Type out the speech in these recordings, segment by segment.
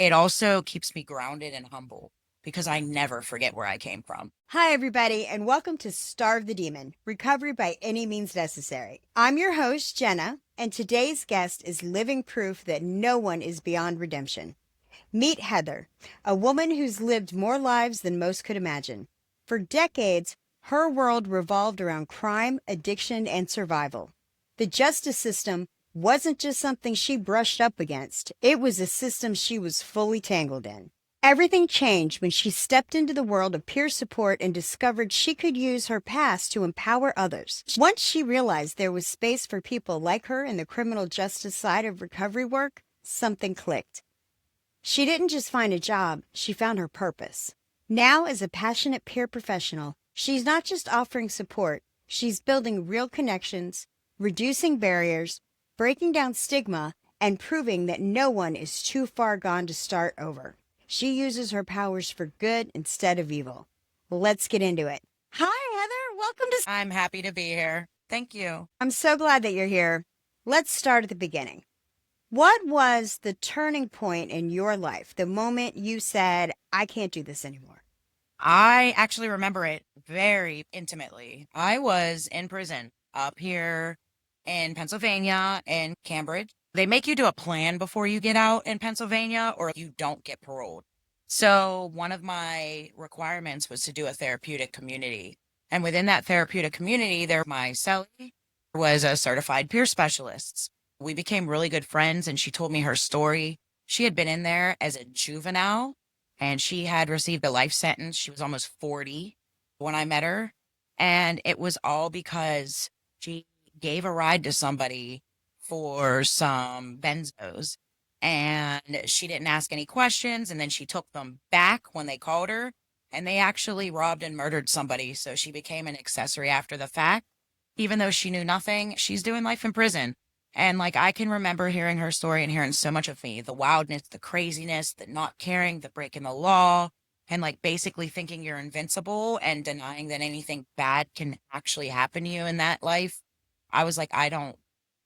It also keeps me grounded and humble because I never forget where I came from. Hi, everybody, and welcome to Starve the Demon Recovery by Any Means Necessary. I'm your host, Jenna, and today's guest is living proof that no one is beyond redemption. Meet Heather, a woman who's lived more lives than most could imagine. For decades, her world revolved around crime, addiction, and survival. The justice system wasn't just something she brushed up against, it was a system she was fully tangled in. Everything changed when she stepped into the world of peer support and discovered she could use her past to empower others. Once she realized there was space for people like her in the criminal justice side of recovery work, something clicked. She didn't just find a job, she found her purpose. Now, as a passionate peer professional, she's not just offering support, she's building real connections, reducing barriers, breaking down stigma, and proving that no one is too far gone to start over. She uses her powers for good instead of evil. Let's get into it. Hi, Heather. Welcome to. I'm happy to be here. Thank you. I'm so glad that you're here. Let's start at the beginning. What was the turning point in your life, the moment you said, I can't do this anymore? I actually remember it very intimately. I was in prison up here in Pennsylvania in Cambridge. They make you do a plan before you get out in Pennsylvania or you don't get paroled. So one of my requirements was to do a therapeutic community. And within that therapeutic community, my cellie was a certified peer specialist. We became really good friends and she told me her story. She had been in there as a juvenile and she had received a life sentence. She was almost 40 when I met her. And it was all because she gave a ride to somebody for some benzos and she didn't ask any questions. And then she took them back when they called her and they actually robbed and murdered somebody. So she became an accessory after the fact. Even though she knew nothing, she's doing life in prison. And like I can remember hearing her story and hearing so much of me, the wildness, the craziness, the not caring, the breaking the law, and like basically thinking you're invincible and denying that anything bad can actually happen to you in that life. I was like, I don't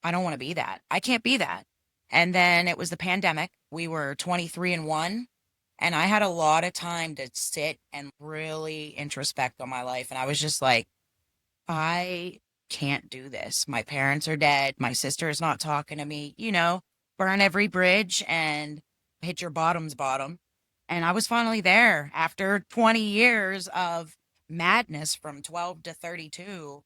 want to be that. I can't be that. And then it was the pandemic. We were 23 and 1, and I had a lot of time to sit and really introspect on my life. And I was just like, I can't do this. My parents are dead. My sister is not talking to me. Burn every bridge and hit your bottom's bottom. And I was finally there after 20 years of madness from 12 to 32.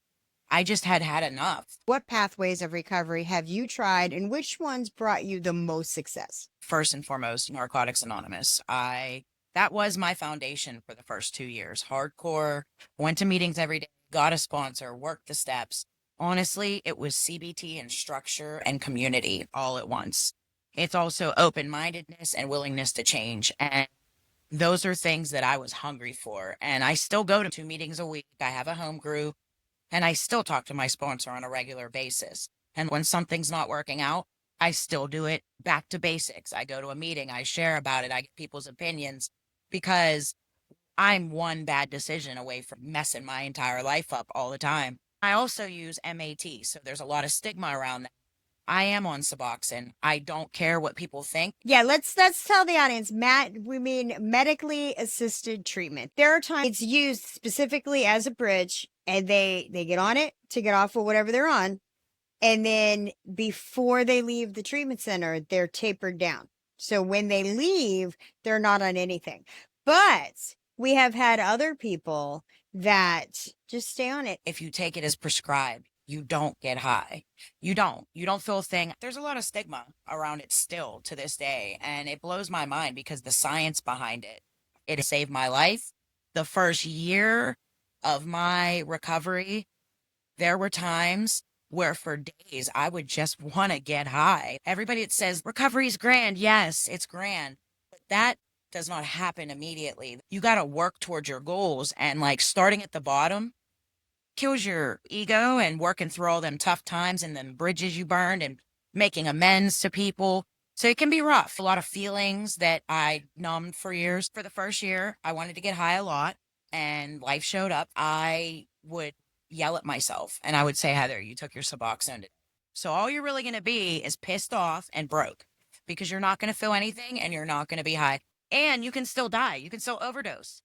I just had had enough. What pathways of recovery have you tried and which ones brought you the most success? First and foremost, Narcotics Anonymous. That was my foundation for the first 2 years. Hardcore, went to meetings every day, got a sponsor, worked the steps. Honestly, it was CBT and structure and community all at once. It's also open-mindedness and willingness to change. And those are things that I was hungry for. And I still go to 2 meetings a week. I have a home group and I still talk to my sponsor on a regular basis. And when something's not working out, I still do it back to basics. I go to a meeting, I share about it, I get people's opinions because I'm one bad decision away from messing my entire life up all the time. I also use MAT, so there's a lot of stigma around that. I am on Suboxone. I don't care what people think. Yeah, let's tell the audience, we mean medically assisted treatment. There are times it's used specifically as a bridge and they get on it to get off of whatever they're on. And then before they leave the treatment center, they're tapered down. So when they leave, they're not on anything. But we have had other people that just stay on it. If you take it as prescribed, you don't get high. You don't feel a thing. There's a lot of stigma around it still to this day. And it blows my mind because the science behind it saved my life. The first year of my recovery, there were times where for days I would just want to get high. Everybody that says recovery is grand. Yes, it's grand. But that does not happen immediately. You got to work towards your goals and like starting at the bottom kills your ego and working through all them tough times and them bridges you burned and making amends to people. So it can be rough. A lot of feelings that I numbed for years. For the first year, I wanted to get high a lot and life showed up. I would yell at myself and I would say, Heather, you took your Suboxone today. So all you're really going to be is pissed off and broke because you're not going to feel anything and you're not going to be high. And you can still die. You can still overdose.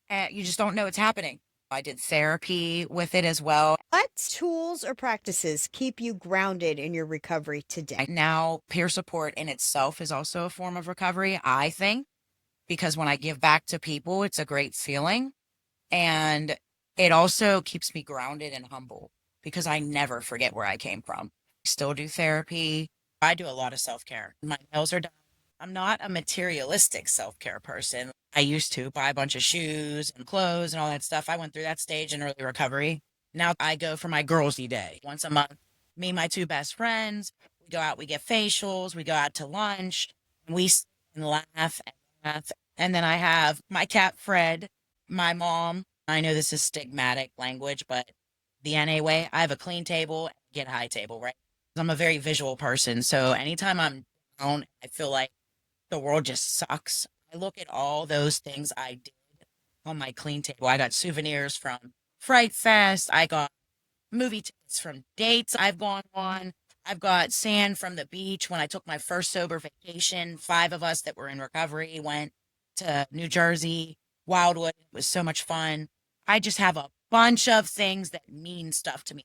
And you just don't know it's happening. I did therapy with it as well. What tools or practices keep you grounded in your recovery today? Now, peer support in itself is also a form of recovery, I think, because when I give back to people, it's a great feeling. And it also keeps me grounded and humble because I never forget where I came from. Still do therapy. I do a lot of self-care. My nails are done. I'm not a materialistic self-care person. I used to buy a bunch of shoes and clothes and all that stuff. I went through that stage in early recovery. Now I go for my girlsy day once a month. Me and my two best friends, we go out, we get facials, we go out to lunch, and we sit and laugh and laugh. And then I have my cat, Fred, my mom. I know this is stigmatic language, but the NA way, I have a clean table, get high table, right? I'm a very visual person. So anytime I'm down, I feel like the world just sucks. I look at all those things I did on my clean table. I got souvenirs from Fright Fest. I got movie tickets from dates I've gone on. I've got sand from the beach when I took my first sober vacation. 5 of us that were in recovery went to New Jersey, Wildwood. It was so much fun. I just have a bunch of things that mean stuff to me.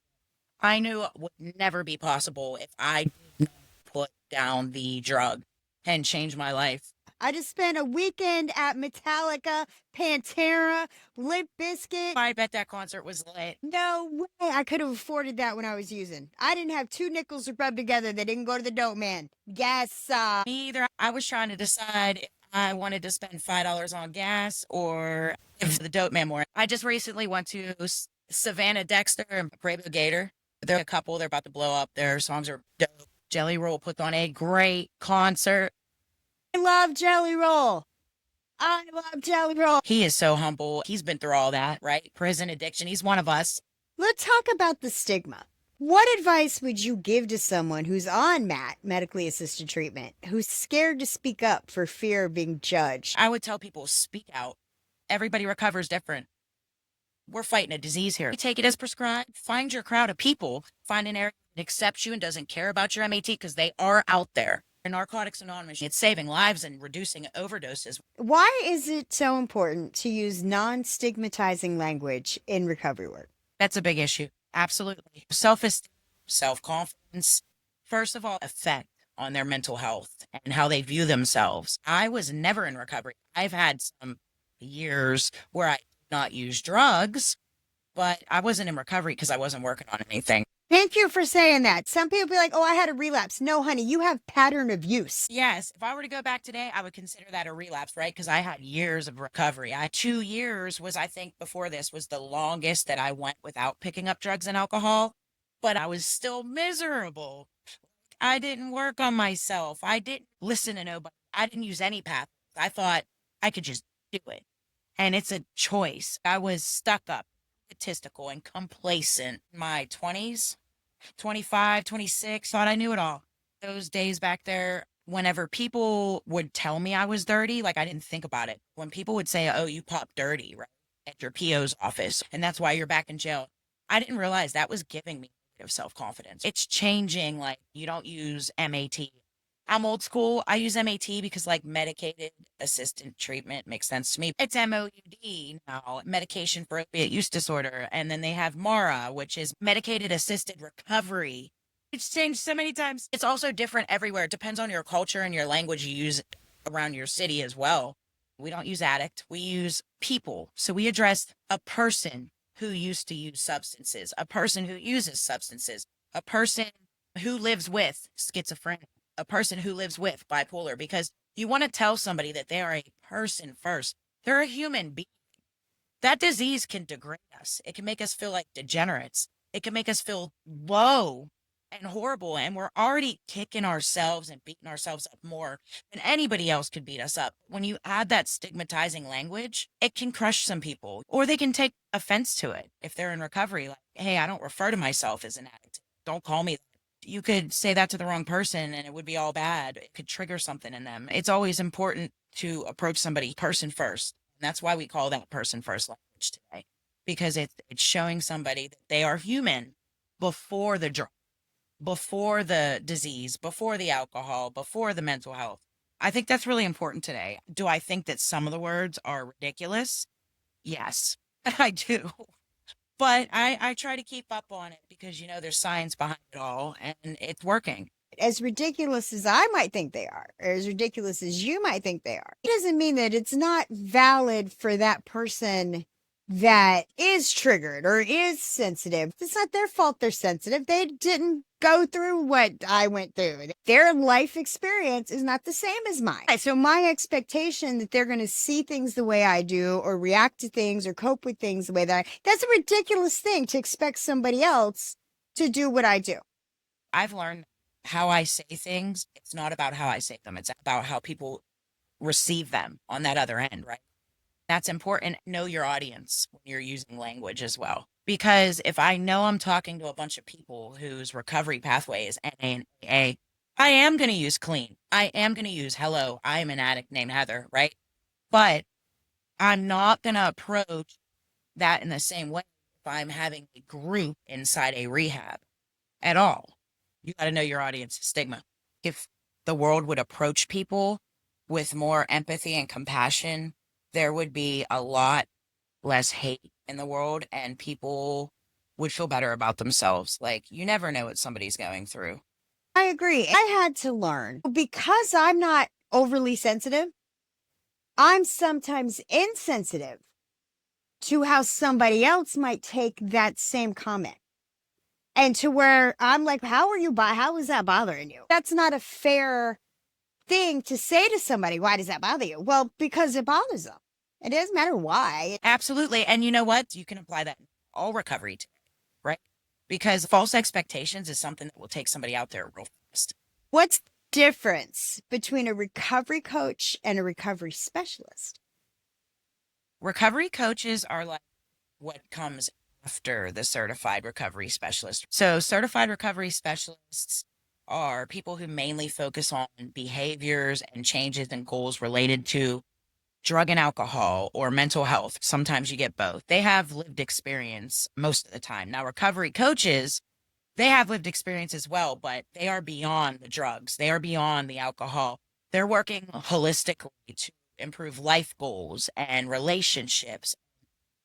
I knew it would never be possible if I did not put down the drug and change my life. I just spent a weekend at Metallica, Pantera, Limp Bizkit. I bet that concert was lit. No way I could have afforded that when I was using. I didn't have 2 nickels to rub together that didn't go to the dope man. Yes. Me either. I was trying to decide if I wanted to spend $5 on gas or if the dope man more. I just recently went to Savannah, Dexter, and Brabo, Gator. They're a couple. They're about to blow up. Their songs are dope. Jelly Roll put on a great concert. I love Jelly Roll. I love Jelly Roll. He is so humble. He's been through all that, right? Prison addiction. He's one of us. Let's talk about the stigma. What advice would you give to someone who's on MAT, medically assisted treatment, who's scared to speak up for fear of being judged? I would tell people, speak out. Everybody recovers different. We're fighting a disease here. You take it as prescribed. Find your crowd of people. Find an area that accepts you and doesn't care about your MAT because they are out there. In Narcotics Anonymous, it's saving lives and reducing overdoses. Why is it so important to use non-stigmatizing language in recovery work? That's a big issue. Absolutely. Self-esteem, self-confidence, first of all, effect on their mental health and how they view themselves. I was never in recovery. I've had some years where I did not use drugs, but I wasn't in recovery because I wasn't working on anything. Thank you for saying that. Some people be like, oh, I had a relapse. No, honey, you have pattern of use. Yes, if I were to go back today, I would consider that a relapse, right? Because I had years of recovery. 2 years was, I think, before this was the longest that I went without picking up drugs and alcohol, but I was still miserable. I didn't work on myself. I didn't listen to nobody. I didn't use any path. I thought I could just do it. And it's a choice. I was stuck up, statistical, and complacent in my 20s, 25, 26, thought I knew it all. Those days back there, whenever people would tell me I was dirty, like I didn't think about it. When people would say, oh, you popped dirty, right, at your PO's office, and that's why you're back in jail, I didn't realize that was giving me self-confidence. It's changing, like you don't use MAT. I'm old school. I use MAT because like medicated assisted treatment makes sense to me. It's MOUD now, medication for opiate use disorder. And then they have MARA, which is medicated assisted recovery. It's changed so many times. It's also different everywhere. It depends on your culture and your language you use around your city as well. We don't use addict. We use people. So we address a person who used to use substances, a person who uses substances, a person who lives with schizophrenia, a person who lives with bipolar, because you want to tell somebody that they are a person first. They're a human being. That disease can degrade us. It can make us feel like degenerates. It can make us feel low and horrible. And we're already kicking ourselves and beating ourselves up more than anybody else could beat us up. When you add that stigmatizing language, it can crush some people, or they can take offense to it if they're in recovery. Like, hey, I don't refer to myself as an addict. Don't call me that. You could say that to the wrong person and it would be all bad. It could trigger something in them. It's always important to approach somebody person first. And that's why we call that person first language today, because it's showing somebody that they are human before the drug. before the disease, before the alcohol, before the mental health. I think that's really important today. Do I think that some of the words are ridiculous? Yes, I do. But I try to keep up on it because, there's science behind it all and it's working. As ridiculous as I might think they are, or as ridiculous as you might think they are, it doesn't mean that it's not valid for that person that is triggered or is sensitive. It's not their fault they're sensitive. They didn't go through what I went through. Their life experience is not the same as mine. So my expectation that they're going to see things the way I do or react to things or cope with things the way that that's a ridiculous thing to expect somebody else to do what I do. I've learned how I say things. It's not about how I say them. It's about how people receive them on that other end, right? That's important. Know your audience when you're using language as well. Because if I know I'm talking to a bunch of people whose recovery pathway is NA and AA, I am going to use clean. I am going to use hello, I am an addict named Heather, right? But I'm not going to approach that in the same way if I'm having a group inside a rehab at all. You got to know your audience's stigma. If the world would approach people with more empathy and compassion, there would be a lot less hate in the world and people would feel better about themselves. Like, you never know what somebody's going through. I agree. I had to learn because I'm not overly sensitive. I'm sometimes insensitive to how somebody else might take that same comment. And to where I'm like, how is that bothering you? That's not a fair thing to say to somebody. Why does that bother you? Well, because it bothers them. It doesn't matter why. Absolutely. And you know what? You can apply that in all recovery, right? Because false expectations is something that will take somebody out there real fast. What's the difference between a recovery coach and a recovery specialist? Recovery coaches are like what comes after the certified recovery specialist. So certified recovery specialists are people who mainly focus on behaviors and changes and goals related to drug and alcohol or mental health. Sometimes you get both. They have lived experience most of the time. Now, recovery coaches, they have lived experience as well, but they are beyond the drugs. They are beyond the alcohol. They're working holistically to improve life goals and relationships.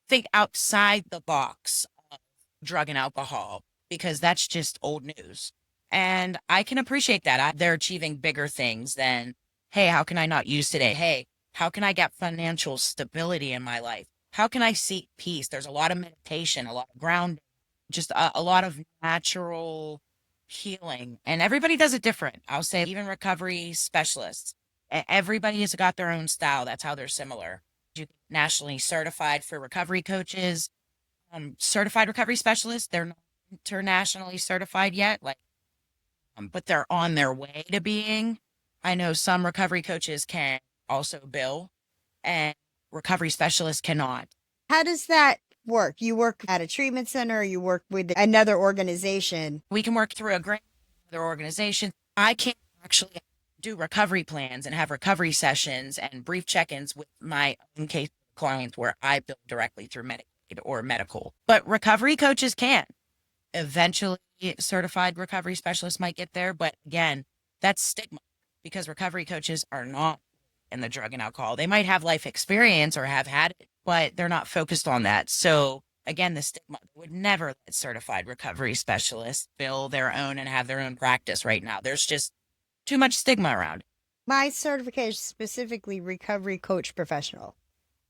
Think outside the box of drug and alcohol because that's just old news. And I can appreciate that. They're achieving bigger things than, hey, how can I not use today? Hey, how can I get financial stability in my life? How can I seek peace? There's a lot of meditation, a lot of grounding, just a lot of natural healing. And everybody does it different. I'll say even recovery specialists, everybody has got their own style. That's how they're similar. Nationally certified for recovery coaches, certified recovery specialists. They're not internationally certified yet, but they're on their way to being. I know some recovery coaches can also bill and recovery specialists cannot. How does that work? You work at a treatment center or you work with another organization? We can work through a grant with other organization. I can't actually do recovery plans and have recovery sessions and brief check-ins with my own case clients where I bill directly through Medicaid or medical. But recovery coaches can. Eventually, certified recovery specialists might get there. But again, that's stigma because recovery coaches are not in the drug and alcohol. They might have life experience or have had it, but they're not focused on that. So again, the stigma would never let certified recovery specialists bill their own and have their own practice right now. There's just too much stigma around. My certification is specifically recovery coach professional.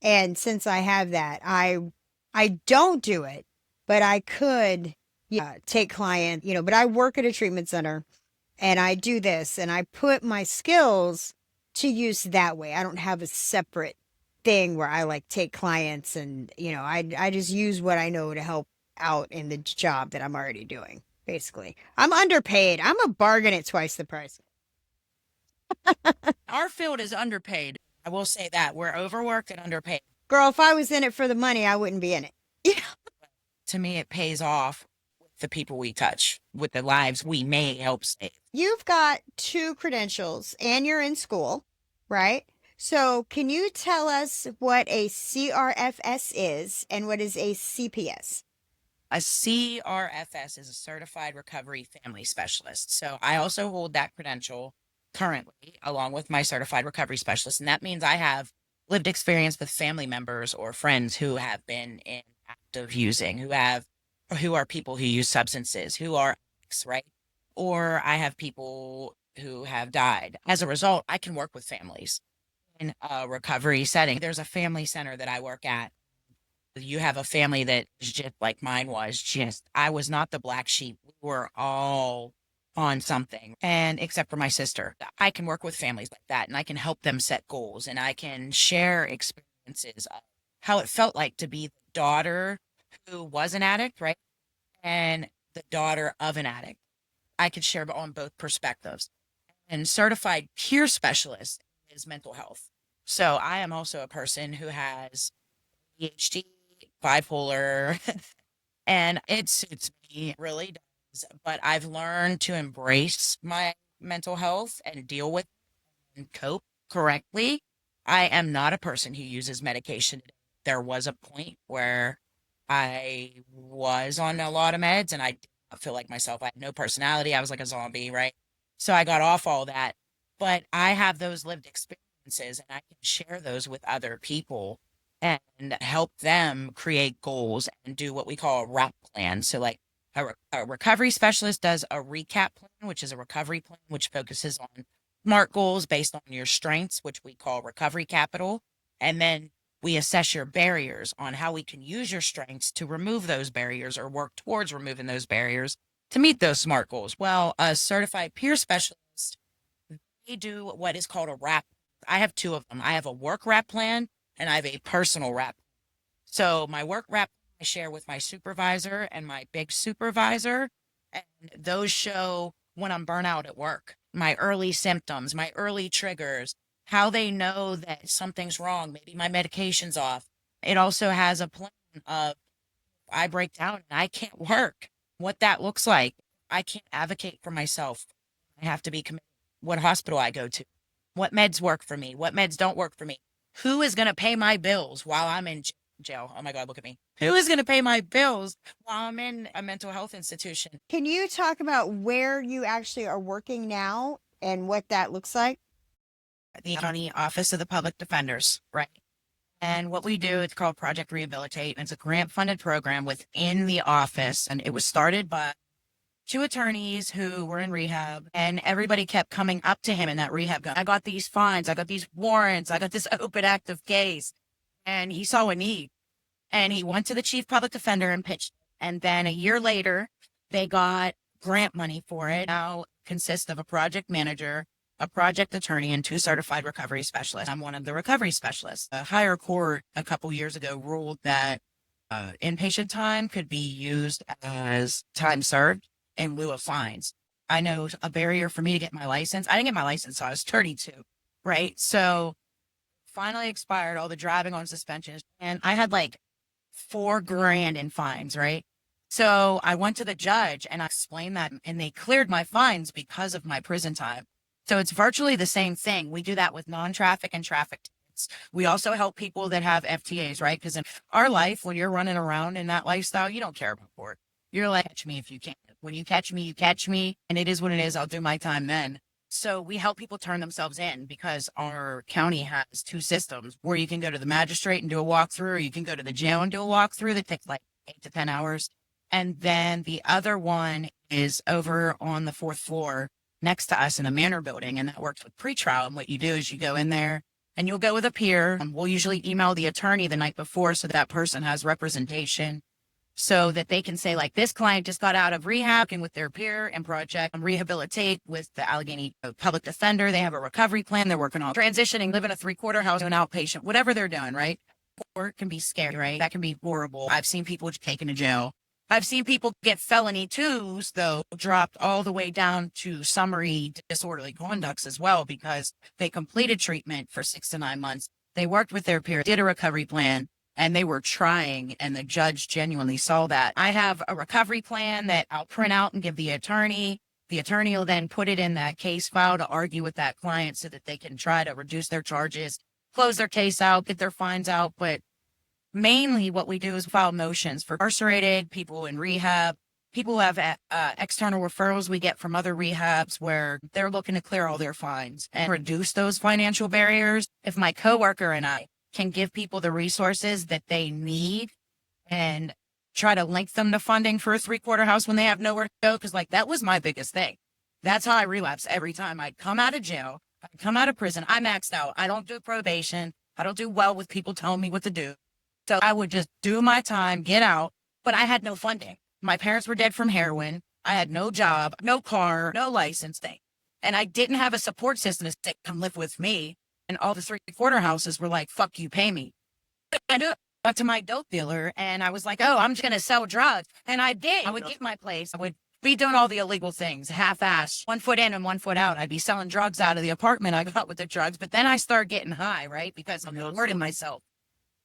And since I have that, I don't do it, but I could take client, but I work at a treatment center and I do this and I put my skills to use that way. I don't have a separate thing where I take clients and, I just use what I know to help out in the job that I'm already doing. Basically, I'm underpaid. I'm a bargain at twice the price. Our field is underpaid. I will say that we're overworked and underpaid. Girl, if I was in it for the money, I wouldn't be in it. Yeah. To me, it pays off with the people we touch, with the lives we may help save. You've got 2 credentials and you're in school, right? So can you tell us what a CRFS is and what is a CPS? A CRFS is a Certified Recovery Family Specialist. So I also hold that credential currently, along with my Certified Recovery Specialist. And that means I have lived experience with family members or friends who have been in active using, who are people who use substances, who are addicts, right? Or I have people who have died. As a result, I can work with families in a recovery setting. There's a family center that I work at. You have a family that is just like mine was, just I was not the black sheep. We were all on something. And except for my sister, I can work with families like that and I can help them set goals and I can share experiences of how it felt like to be the daughter who was an addict, right? And the daughter of an addict. I could share on both perspectives. And certified peer specialist is mental health. So I am also a person who has ADHD, bipolar, and it suits me, it really does. But I've learned to embrace my mental health and deal with and cope correctly. I am not a person who uses medication. There was a point where I was on a lot of meds and I did not feel like myself. I had no personality. I was like a zombie, right? So I got off all that. But I have those lived experiences and I can share those with other people and help them create goals and do what we call a RAP plan. So, like a recovery specialist does a recap plan, which is a recovery plan, which focuses on SMART goals based on your strengths, which we call recovery capital. And then we assess your barriers on how we can use your strengths to remove those barriers or work towards removing those barriers to meet those SMART goals. Well, a certified peer specialist, they do what is called a RAP. I have two of them. I have a work RAP plan and I have a personal RAP. So my work RAP I share with my supervisor and my big supervisor, and those show when I'm burnout at work, my early symptoms, my early triggers, how they know that something's wrong. Maybe my medication's off. It also has a plan of I break down and I can't work, what that looks like. I can't advocate for myself. I have to be committed. What hospital I go to, what meds work for me, what meds don't work for me. Who is going to pay my bills while I'm in jail? Oh my God, look at me. Who is going to pay my bills while I'm in a mental health institution? Can you talk about where you actually are working now and what that looks like? The County Office of the Public Defenders, right? And what we do, it's called Project Rehabilitate. And it's a grant funded program within the office. And it was started by two attorneys who were in rehab, and everybody kept coming up to him in that rehab. I got these fines, I got these warrants, I got this open active case. And he saw a need. And he went to the chief public defender and pitched. And then a year later, they got grant money for it. Now it consists of a project manager, a project attorney, and two certified recovery specialists. I'm one of the recovery specialists. A higher court a couple years ago ruled that inpatient time could be used as time served in lieu of fines. I know a barrier for me to get my license. I didn't get my license until I was 32, right? So finally expired, all the driving on suspensions, and I had like $4,000 in fines, right? So I went to the judge and I explained that, and they cleared my fines because of my prison time. So it's virtually the same thing. We do that with non-traffic and traffic tickets. We also help people that have FTAs, right? Because in our life, when you're running around in that lifestyle, you don't care about court. You're like, catch me if you can. When you catch me, you catch me. And it is what it is. I'll do my time then. So we help people turn themselves in because our county has two systems where you can go to the magistrate and do a walkthrough, or you can go to the jail and do a walkthrough that takes like 8 to 10 hours. And then the other one is over on the 4th floor next to us in the Manor building. And that works with pretrial. And what you do is you go in there and you'll go with a peer. And we'll usually email the attorney the night before so that person has representation, so that they can say, like, this client just got out of rehab and with their peer and project Rehabilitate with the Allegheny public defender. They have a recovery plan. They're working on transitioning, living a 3-quarter house, an outpatient, whatever they're doing, right? Or it can be scary, right? That can be horrible. I've seen people taken to jail. I've seen people get felony twos, though, dropped all the way down to summary disorderly conducts as well, because they completed treatment for 6 to 9 months. They worked with their peer, did a recovery plan, and they were trying, and the judge genuinely saw that. I have a recovery plan that I'll print out and give the attorney. The attorney will then put it in that case file to argue with that client so that they can try to reduce their charges, close their case out, get their fines out. But Mainly what we do is file motions for incarcerated people in rehab. People who have external referrals we get from other rehabs where they're looking to clear all their fines and reduce those financial barriers. If my coworker and I can give people the resources that they need and try to link them to funding for a 3-quarter house when they have nowhere to go, because like that was my biggest thing. That's how I relapse every time. I'd come out of jail, I'd come out of prison, I maxed out. I don't do probation. I don't do well with people telling me what to do. So I would just do my time, get out, but I had no funding. My parents were dead from heroin. I had no job, no car, no license thing. And I didn't have a support system to say, come live with me. And all the 3-quarter houses were like, fuck you, pay me. I got to my dope dealer and I was like, oh, I'm just going to sell drugs. And I did. I would get my place. I would be doing all the illegal things, half-assed, 1 foot in and 1 foot out. I'd be selling drugs out of the apartment I got with the drugs. But then I started getting high, right? Because I'm hurting myself.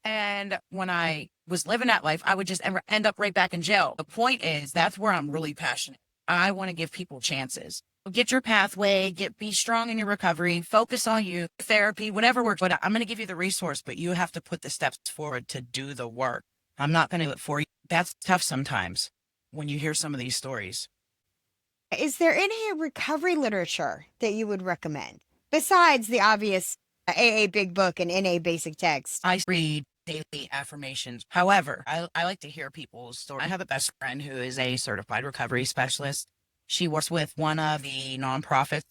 And when I was living that life, I would just end up right back in jail. The point is, that's where I'm really passionate. I want to give people chances. Get your pathway, be strong in your recovery, focus on you, therapy, whatever works. But I'm going to give you the resource, but you have to put the steps forward to do the work. I'm not going to do it for you. That's tough sometimes when you hear some of these stories. Is there any recovery literature that you would recommend besides the obvious AA Big Book and NA Basic Text? I read daily affirmations. However, I like to hear people's stories. I have a best friend who is a certified recovery specialist. She works with one of the nonprofits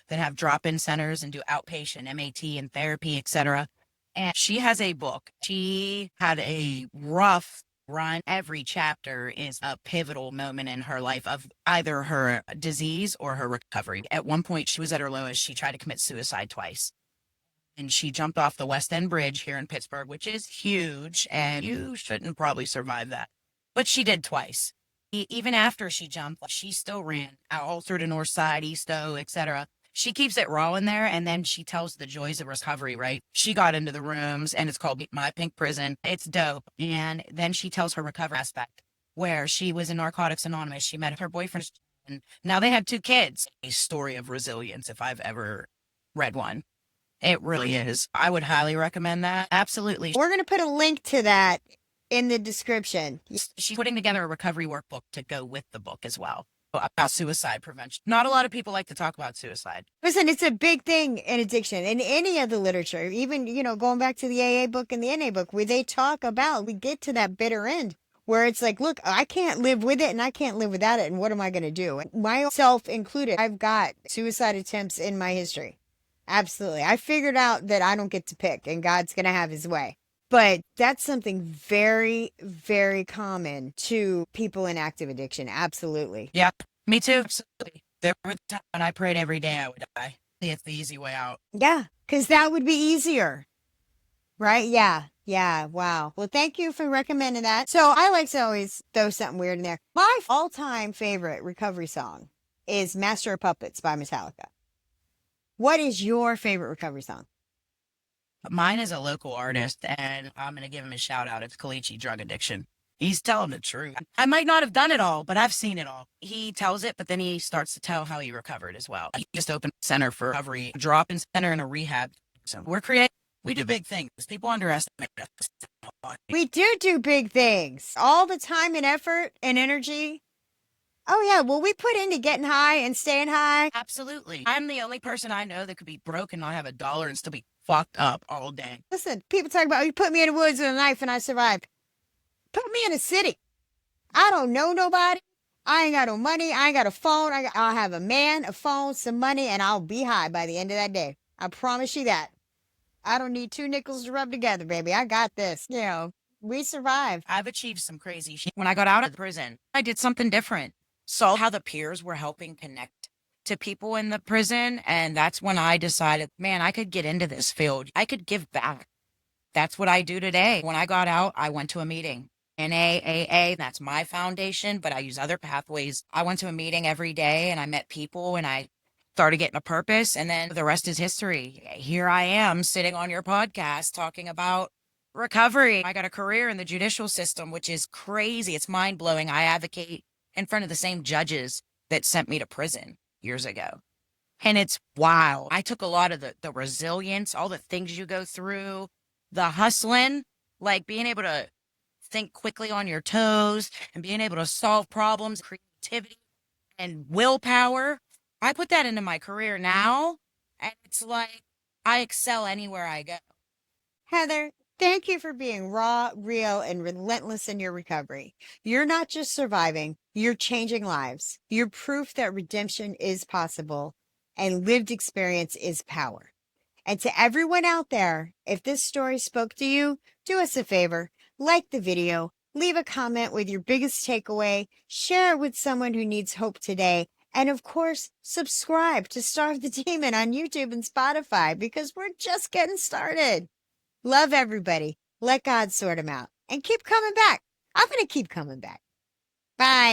that have drop-in centers and do outpatient MAT and therapy, etc. And she has a book. She had a rough run. Every chapter is a pivotal moment in her life of either her disease or her recovery. At one point, she was at her lowest. She tried to commit suicide twice. And she jumped off the West End Bridge here in Pittsburgh, which is huge, and you shouldn't probably survive that. But she did twice. Even after she jumped, she still ran all through the North Side, Easto, etc. She keeps it raw in there, and then she tells the joys of recovery, right? She got into the rooms, and it's called My Pink Prison. It's dope. And then she tells her recovery aspect, where she was in Narcotics Anonymous. She met her boyfriend, and now they have 2 kids. A story of resilience, if I've ever read one. It really is. I would highly recommend that. Absolutely. We're going to put a link to that in the description. She's putting together a recovery workbook to go with the book as well about suicide prevention. Not a lot of people like to talk about suicide. Listen, it's a big thing in addiction in any of the literature, even, going back to the AA book and the NA book, where they talk about, we get to that bitter end where it's like, look, I can't live with it and I can't live without it. And what am I going to do? Myself included, I've got suicide attempts in my history. Absolutely. I figured out that I don't get to pick and God's going to have his way. But that's something very, very common to people in active addiction. Absolutely. Yeah, me too. Absolutely. There were times when I prayed every day I would die. It's the easy way out. Yeah, because that would be easier. Right? Yeah. Yeah. Wow. Well, thank you for recommending that. So I like to always throw something weird in there. My all-time favorite recovery song is Master of Puppets by Metallica. What is your favorite recovery song? Mine is a local artist, and I'm going to give him a shout out. It's Colicchie, Drug Addiction. He's telling the truth. I might not have done it all, but I've seen it all. He tells it, but then he starts to tell how he recovered as well. He just opened a center for recovery, a drop-in center and a rehab. So we're creative. We do big things. People underestimate us. We do big things. All the time and effort and energy. Oh, yeah. Well, we put into getting high and staying high. Absolutely. I'm the only person I know that could be broke and not have $1 and still be fucked up all day. Listen, people talk about, you put me in the woods with a knife and I survived. Put me in a city. I don't know nobody. I ain't got no money. I ain't got a phone. I'll have a man, a phone, some money, and I'll be high by the end of that day. I promise you that. I don't need 2 nickels to rub together, baby. I got this. We survived. I've achieved some crazy shit. When I got out of prison, I did something different. Saw how the peers were helping connect to people in the prison. And that's when I decided, man, I could get into this field. I could give back. That's what I do today. When I got out, I went to a meeting. NAAA, that's my foundation, but I use other pathways. I went to a meeting every day and I met people and I started getting a purpose. And then the rest is history. Here I am sitting on your podcast talking about recovery. I got a career in the judicial system, which is crazy. It's mind blowing. I advocate in front of the same judges that sent me to prison years ago. And it's wild. I took a lot of the resilience, all the things you go through, the hustling, like being able to think quickly on your toes and being able to solve problems, creativity and willpower. I put that into my career now, and it's like I excel anywhere I go. Heather, thank you for being raw, real, and relentless in your recovery. You're not just surviving, you're changing lives. You're proof that redemption is possible and lived experience is power. And to everyone out there, if this story spoke to you, do us a favor, like the video, leave a comment with your biggest takeaway, share it with someone who needs hope today, and of course, subscribe to Starve the Demon on YouTube and Spotify because we're just getting started. Love everybody. Let God sort them out. And keep coming back. I'm going to keep coming back. Bye.